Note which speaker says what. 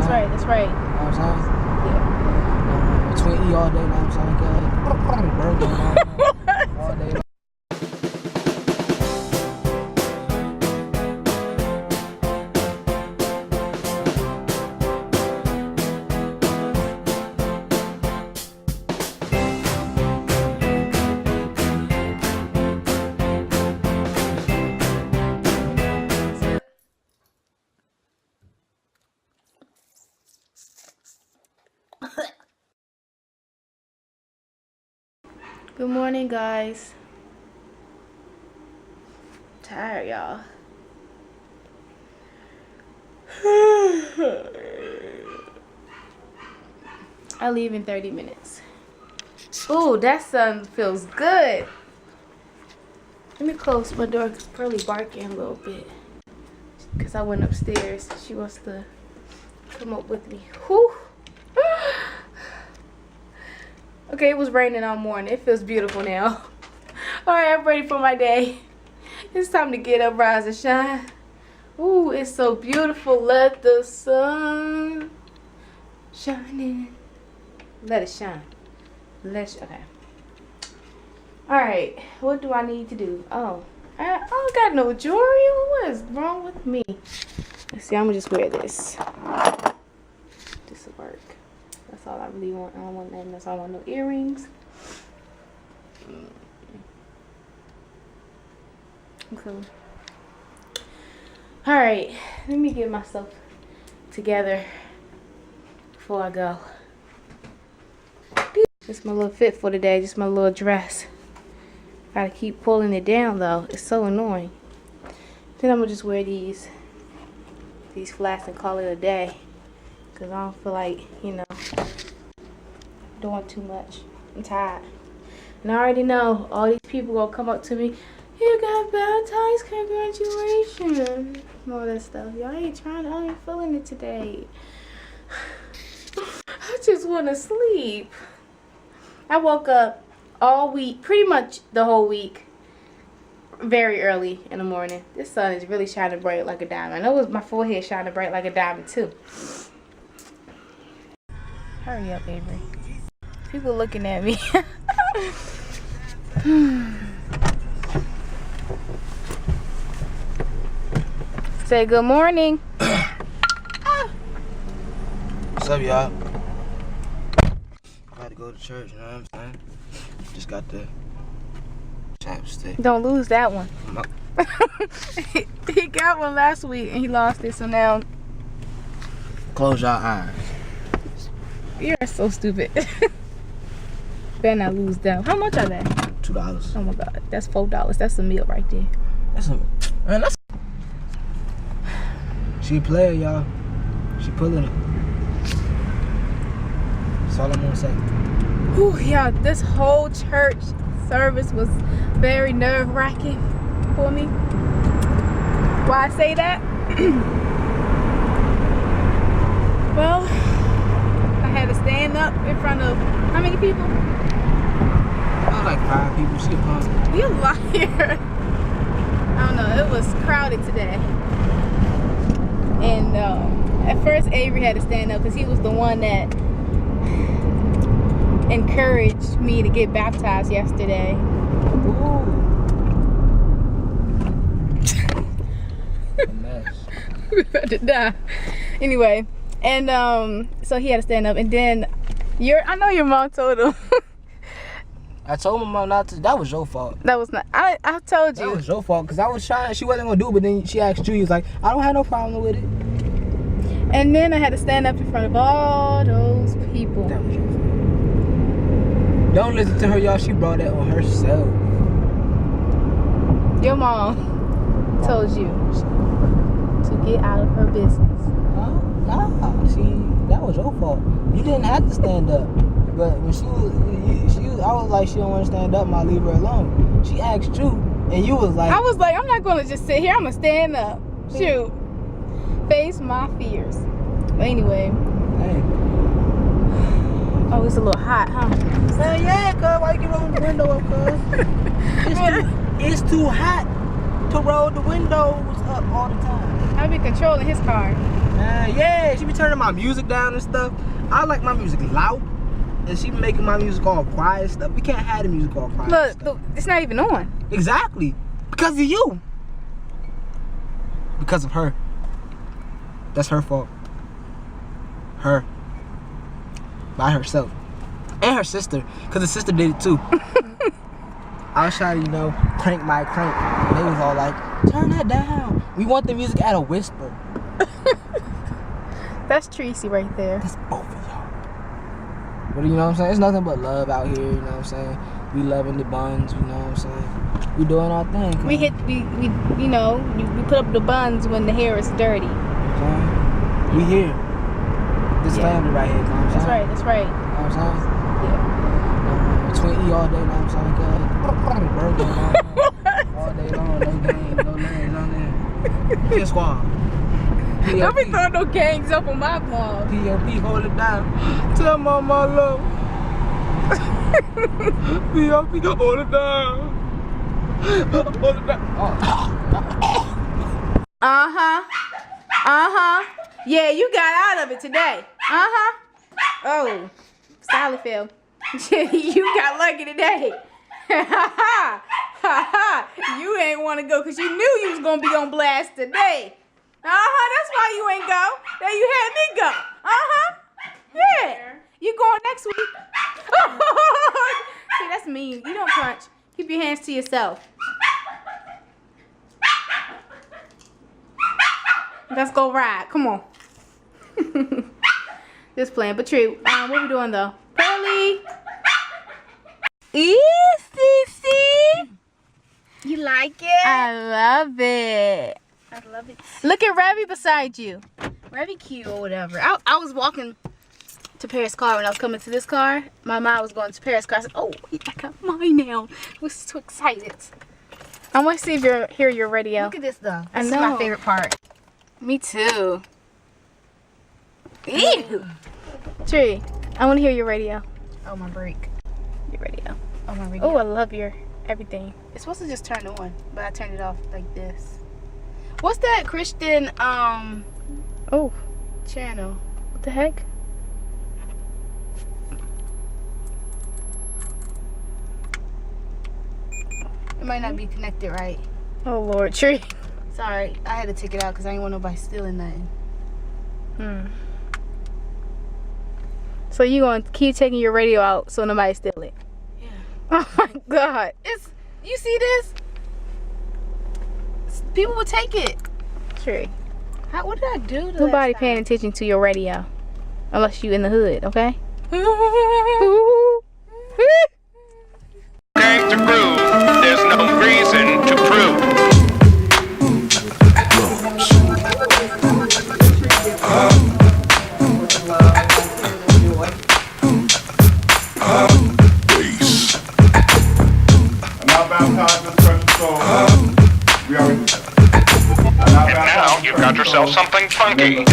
Speaker 1: right, that's right.
Speaker 2: You know what I'm saying?
Speaker 1: Yeah.
Speaker 2: Between E all day, you know what I'm saying? Burger all day long.
Speaker 1: Good morning, guys. I'm tired, y'all. I leave in 30 minutes. Ooh, that sun feels good. Let me close my door because Pearly barking a little bit. Because I went upstairs. She wants to come up with me. Whew. Okay, it was raining all morning. It feels beautiful now. Alright, I'm ready for my day. It's time to get up, rise and shine. Ooh, it's so beautiful. Let the sun shine in. Let it shine. Okay. Alright, what do I need to do? Oh, I don't got no jewelry. What is wrong with me? Let's see, I'm gonna just wear this. This will work. That's all I really want. I don't want nothing else. I don't want no earrings. Cool. Alright, let me get myself together before I go. Just my little fit for today. Just my little dress. Gotta keep pulling it down though. It's so annoying. Then I'm gonna just wear these flats and call it a day. Cause I don't feel like, you know, doing too much. I'm tired. And I already know all these people gonna come up to me. You got baptized, congratulations. And all that stuff. Y'all ain't I ain't feeling it today. I just wanna sleep. I woke up all week, pretty much the whole week, very early in the morning. This sun is really shining bright like a diamond. I know my forehead shining bright like a diamond too. Hurry up, Avery. People looking at me. Say good morning.
Speaker 2: What's up, y'all? About to go to church, you know what I'm saying? Just got the chapstick.
Speaker 1: Don't lose that one. He got one last week and he lost it, so now.
Speaker 2: Close your eyes.
Speaker 1: You're so stupid. Better not lose that. How much are they?
Speaker 2: $2.
Speaker 1: Oh my god, that's $4. That's a meal right there.
Speaker 2: Man, that's. She a player, y'all. She pulling it. That's all I'm gonna say.
Speaker 1: Whew, yeah, this whole church service was very nerve-wracking for me. Why I say that? Well, I had to stand up in front of how many people?
Speaker 2: Like 5 people. She a punk.
Speaker 1: You liar. I don't know. It was crowded today. And at first Avery had to stand up because he was the one that encouraged me to get baptized yesterday.
Speaker 2: Ooh. A mess.
Speaker 1: We're about to die. Anyway, and so he had to stand up, and then I know your mom told him.
Speaker 2: I told my mom not to. That was your fault.
Speaker 1: That was not. I told you.
Speaker 2: That was your fault because I was trying. She wasn't gonna do it, but then she asked you. He was like, I don't have no problem with it.
Speaker 1: And then I had to stand up in front of all those people.
Speaker 2: That was your fault. Don't listen to her, y'all. She brought that on herself.
Speaker 1: Your mom told you to get out of her business.
Speaker 2: Nah. See, that was your fault. You didn't have to stand up. But when I was like, she don't want to stand up, I'll leave her alone. She asked you, and you was like...
Speaker 1: I was like, I'm not going to just sit here. I'm going to stand up. Shoot. Face my fears. But anyway.
Speaker 2: Hey.
Speaker 1: Oh, it's a little hot, huh?
Speaker 2: Hell yeah, cuz. Why you keep rolling the window up, cuz? It's too hot to roll the windows up all the time.
Speaker 1: I be controlling his car.
Speaker 2: Yeah, she be turning my music down and stuff. I like my music loud, and she be making my music all quiet and stuff. We can't have the music all quiet.
Speaker 1: Look, it's not even on.
Speaker 2: Exactly. Because of you. Because of her. That's her fault. Her. By herself. And her sister. Because the sister did it too. I was trying to, crank my crank. And they was all like, turn that down. We want the music at a whisper.
Speaker 1: That's Tracy right there.
Speaker 2: That's both of y'all. But you know what I'm saying? It's nothing but love out here, you know what I'm saying? We loving the buns, you know what I'm saying? We doing our thing.
Speaker 1: We put up the buns when the hair is dirty.
Speaker 2: We here. This family right here, you know what I'm saying?
Speaker 1: That's right.
Speaker 2: You know what I'm saying?
Speaker 1: Yeah.
Speaker 2: Between E all day, you know what I'm saying? Birthday, all day long, no games, no names on there. Kiss squad.
Speaker 1: Don't be throwing no gangs up on my vlog.
Speaker 2: P.O.P. hold it down. Tell mama I love. P.O.P. hold it down. Hold it down.
Speaker 1: Yeah, you got out of it today. Oh, silent film. You got lucky today. You ain't want to go because you knew you was going to be on blast today. That's why you ain't go. Then you had me go. Yeah. You going next week. See, that's mean. You don't punch. Keep your hands to yourself. Let's go ride. Come on. Just playing. But true. What we doing though? Pearly. Easy. You like it? I love it. I love it. Look at Ravi beside you. Ravi cute or whatever. I was walking to Paris' car when I was coming to this car. My mom was going to Paris' car. I said, oh, I got mine now. I was so excited. I want to see if you hear your radio.
Speaker 3: Look at this though.
Speaker 1: I
Speaker 3: This
Speaker 1: know.
Speaker 3: is my favorite part.
Speaker 1: Me too. Ew. Tree, I want to hear your radio.
Speaker 3: Oh, my brake.
Speaker 1: Your radio.
Speaker 3: Oh, my radio.
Speaker 1: Oh, I love your everything. It's supposed to just turn on, but I turned it off like this. What's that Christian channel? What the heck?
Speaker 3: It might not be connected right.
Speaker 1: Oh Lord, Tree.
Speaker 3: Sorry, I had to take it out because I didn't want nobody stealing nothing.
Speaker 1: So you gonna keep taking your radio out so nobody steal it?
Speaker 3: Yeah.
Speaker 1: Oh my God.
Speaker 3: You see this? People would take it.
Speaker 1: Tree.
Speaker 3: What did I do to
Speaker 1: Nobody paying attention to your radio. Unless you in the hood, okay?
Speaker 4: Came to prove there's no reason to prove. And now you've got yourself something funky.